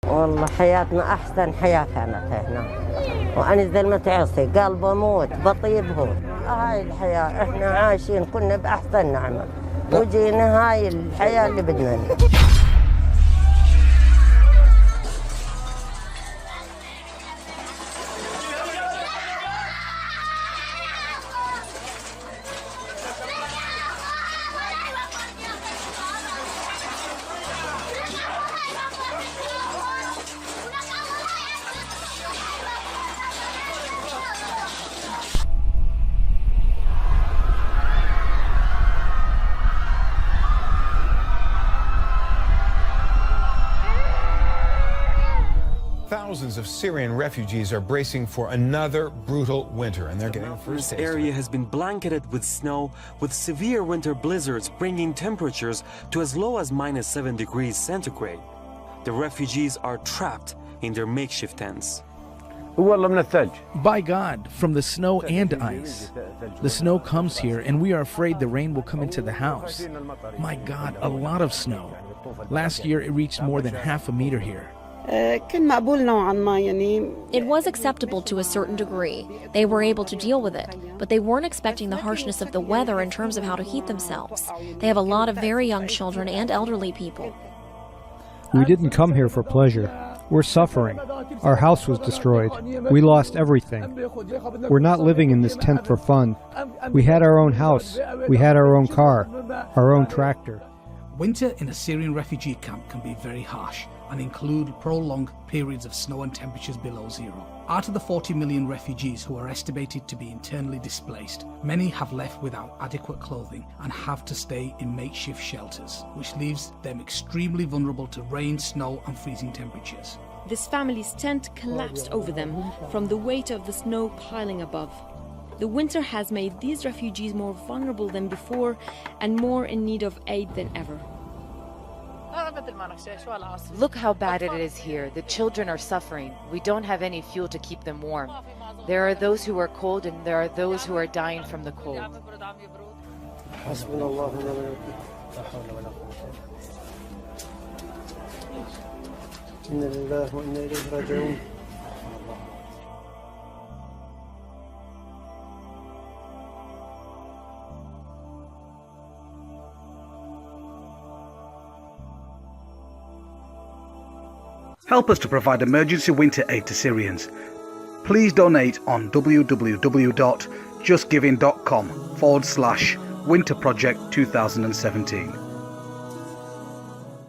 والله حياتنا أحسن حياة كانت هنا، وأنا زلمة عصي قلبه موت بطيب هو. هاي الحياة إحنا عايشين كنا بأحسن نعمة، وجينا هاي الحياة اللي بدنا. Thousands of Syrian refugees are bracing for another brutal winter, and they're getting first taste. This area has been blanketed with snow, with severe winter blizzards bringing temperatures to as low as -7 degrees centigrade. The refugees are trapped in their makeshift tents. By God, from the snow and ice. The snow comes here and we are afraid the rain will come into the house. My God, a lot of snow. Last year it reached more than half a meter here. It was acceptable to a certain degree. They were able to deal with it, but they weren't expecting the harshness of the weather in terms of how to heat themselves. They have a lot of very young children and elderly people. We didn't come here for pleasure. We're suffering. Our house was destroyed. We lost everything. We're not living in this tent for fun. We had our own house. We had our own car, our own tractor. Winter in a Syrian refugee camp can be very harsh and include prolonged periods of snow and temperatures below zero. Out of the 40 million refugees who are estimated to be internally displaced, many have left without adequate clothing and have to stay in makeshift shelters, which leaves them extremely vulnerable to rain, snow and freezing temperatures. This family's tent collapsed over them from the weight of the snow piling above. The winter has made these refugees more vulnerable than before and more in need of aid than ever. Look how bad it is here. The children are suffering. We don't have any fuel to keep them warm. There are those who are cold and there are those who are dying from the cold. Help us to provide emergency winter aid to Syrians. Please donate on www.justgiving.com/winterproject 2017.